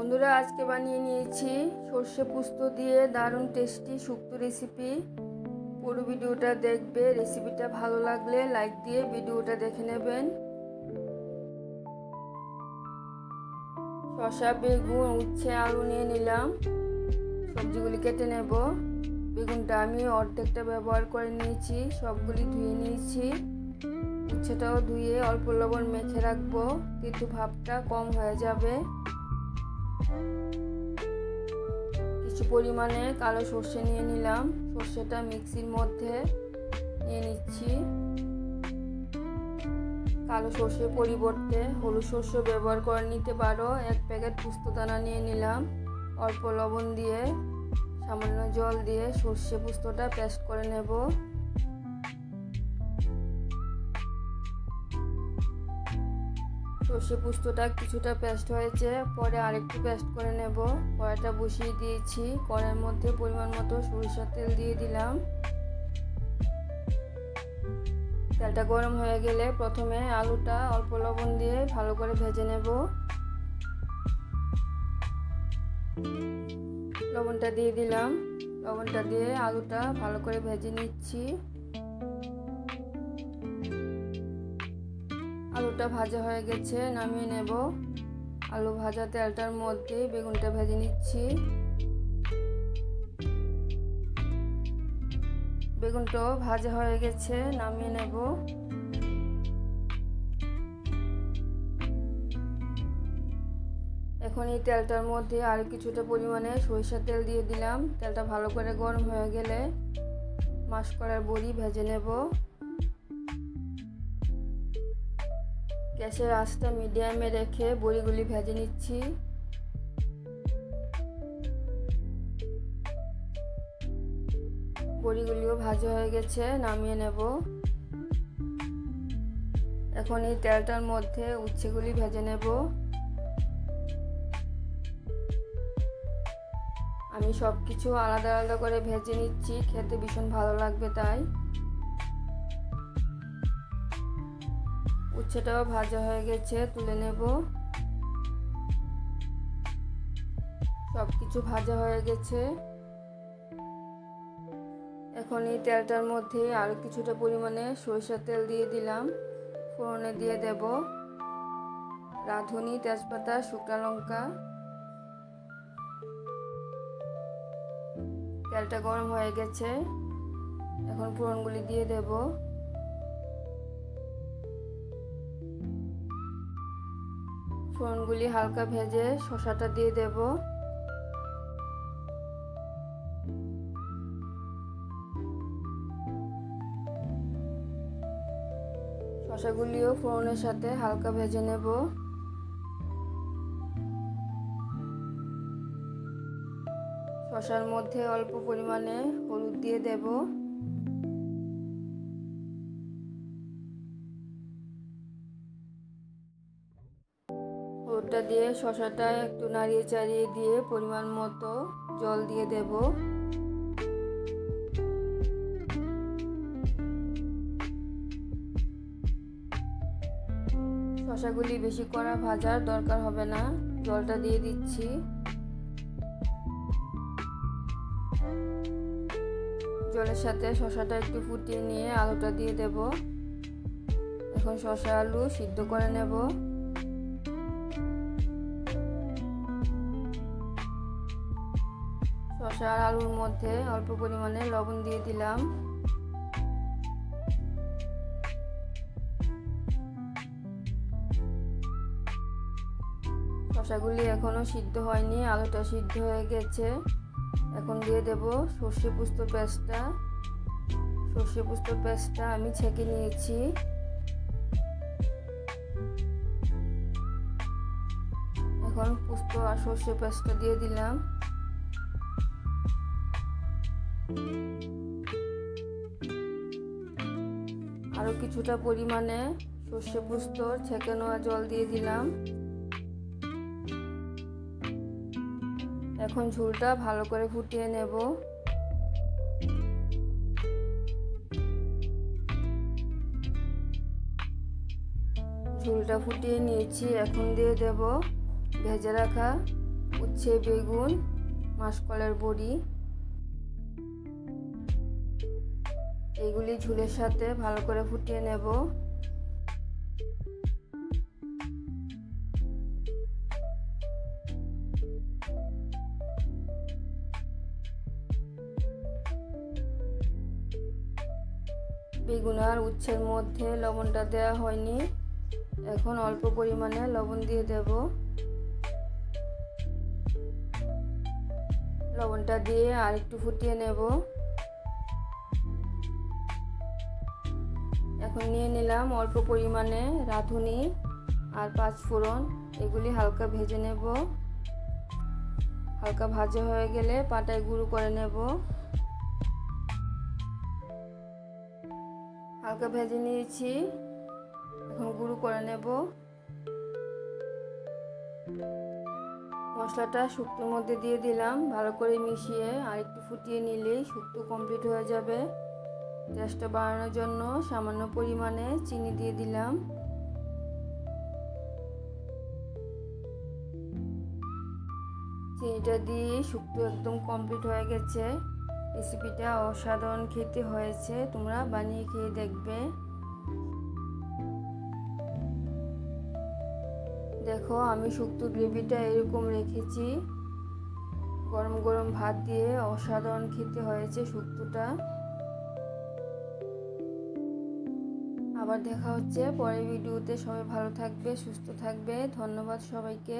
বন্ধুরা, আজকে বানিয়ে নিয়েছি সর্ষে পোস্ত দিয়ে দারুণ টেস্টি শুক্তো রেসিপি। পুরো ভিডিওটা দেখবে। রেসিপিটা ভালো লাগলে লাইক দিয়ে ভিডিওটা দেখে নেবেন। শসা, বেগুন, উচ্ছে, আলু নিয়ে নিলাম। সবজিগুলি কেটে নেব। বেগুনটা আমি অর্ধেকটা ব্যবহার করে নিয়েছি, সবগুলি ধুয়ে নিয়েছি। উচ্ছেটাও ধুয়ে অল্প লবণ মেখে রাখবো, কিন্তু ভাবটা কম হয়ে যাবে। কিছু পরিমাণে কালো সর্ষে নিয়ে নিলাম। সর্ষেটা মিক্সির মধ্যে নিয়ে নিচ্ছি। কালো সর্ষের পরিবর্তে হলুদ সর্ষে ব্যবহার করে নিতে পারো। 1 প্যাকেট পোস্তদানা নিয়ে নিলাম। অল্প লবণ দিয়ে সামান্য জল দিয়ে সর্ষে পোস্তটা পেস্ট করে নেব। সর্ষে পোস্তটা কিছুটা পেস্ট হয়েছে, পরে আরেকটু পেস্ট করে নেব। কড়াইটা বসিয়ে দিয়েছি। কড়াইয়ের মধ্যে পরিমাণ মতো সরিষার তেল দিয়ে দিলাম। তেলটা গরম হয়ে গেলে প্রথমে আলুটা অল্প লবণ দিয়ে ভালো করে ভেজে নেব। লবণটা দিয়ে দিলাম। লবণটা দিয়ে আলুটা ভালো করে ভেজে নিচ্ছি। আলুটা ভাজা হয়ে গেছে, নামিয়ে নেব। আলু ভাজা তেলটার মধ্যে বেগুনটা ভেজে নিচ্ছি। বেগুনটাও ভাজা হয়ে গেছে, নামিয়ে নেব। এখন এই তেলটার মধ্যে আর কিছুটা পরিমাণে সরিষার তেল দিয়ে দিলাম। তেলটা ভালো করে গরম হয়ে গেলে মাসকলাইর বড়ি ভেজে নেব। গ্যাসের আঁচটা মিডিয়ামে রেখে বড়িগুলি ভেজে নিচ্ছি। বড়িগুলিও ভাজা হয়ে গেছে, নামিয়ে নেব। এখন এই তেলটার মধ্যে উচ্ছেগুলি ভেজে নেব। আমি সব কিছু আলাদা আলাদা করে ভেজে নিচ্ছি, খেতে ভীষণ ভালো লাগবে তাই। উচ্ছেটাও ভাজা হয়ে গেছে, তুলে নেব। সব কিছু ভাজা হয়ে গেছে। এখন এই তেলটার মধ্যে আরো কিছুটা পরিমাণে সরিষার তেল দিয়ে দিলাম। ফোড়নে দিয়ে দেব রাঁধুনি, তেজপাতা, শুকনো লঙ্কা। তেলটা গরম হয়ে গেছে, এখন ফোড়নগুলি দিয়ে দেব। ফোড়নগুলি হালকা ভেজে শসাটা দিয়ে দেব। শসাগুলিও ফোড়নের সাথে হালকা ভেজে নেব। শসার মধ্যে অল্প পরিমাণে হলুদ দিয়ে দেব। হলুদটা দিয়ে শসাটা একটু নাড়িয়ে চাড়িয়ে দিয়ে পরিমাণ মতো জল দিয়ে দেব। শসাগুলি বেশি কড়া ভাজার দরকার হবে না, জলটা দিয়ে দিচ্ছি। জলের সাথে শসাটা একটু ফুটিয়ে নিয়ে আলুটা দিয়ে দেব। এখন শসা আলু সিদ্ধ করে নেব। শসা আর আলুর মধ্যে অল্প পরিমাণে লবণ দিয়ে দিলাম। শসাগুলি এখনো সিদ্ধ হয়নি, আলুটা সিদ্ধ হয়ে গেছে। এখন দিয়ে দেব সর্ষে পোস্ত পেস্টটা। সর্ষে পোস্ত পেস্টটা আমি ছেঁকে নিয়েছি। এখন পোস্ত আর সর্ষে পেস্টটা দিয়ে দিলাম। আরো কিছুটা পরিমাণে সর্ষে পোস্ত ছেঁকে নেওয়া জল দিয়ে দিলাম। এখন ঝোলটা ভালো করে ফুটিয়ে নেব। ঝোলটা ফুটিয়ে নিয়েছি। এখন দিয়ে দেব ভেজে রাখা উচ্ছে, বেগুন, মাসকলাইয়ের বড়ি, এগুলি ঝোলের সাথে ভালো করে ফুটিয়ে নেব। বেগুন আর উচ্ছের মধ্যে লবণটা দেওয়া হয়নি, এখন অল্প পরিমাণে লবণ দিয়ে দেব। লবণটা দিয়ে আর একটু ফুটিয়ে নেব। এখন নিয়ে নিলাম অল্প পরিমাণে রাঁধুনি আর পাঁচফোড়ন, এগুলি হালকা ভেজে নেব। হালকা ভাজা হয়ে গেলে পাটায় গুঁড়ো করে নেব। হালকা ভেজে নিয়েছি, এখন গুঁড়ো করে নেব। মশলাটা শুক্তোর মধ্যে দিয়ে দিলাম, ভালো করে মিশিয়ে আর একটু ফুটিয়ে নিলেই শুক্তো কমপ্লিট হয়ে যাবে। টেস্টটা বাড়ানোর জন্য সামান্য পরিমাণে চিনি দিয়ে দিলাম। চিনিটা দিয়ে শুক্তো একদম কমপ্লিট হয়ে গেছে। রেসিপিটা অসাধারণ খেতে হয়েছে, তোমরা বানিয়ে খেয়ে দেখবে। দেখো আমি শুক্তো গ্রেভিটা এরকম রেখেছি। গরম গরম ভাত দিয়ে অসাধারণ খেতে হয়েছে শুক্তোটা। আবার দেখা হচ্ছে পরের ভিডিওতে। সবাই ভালো থাকবে, সুস্থ থাকবে। ধন্যবাদ সবাইকে।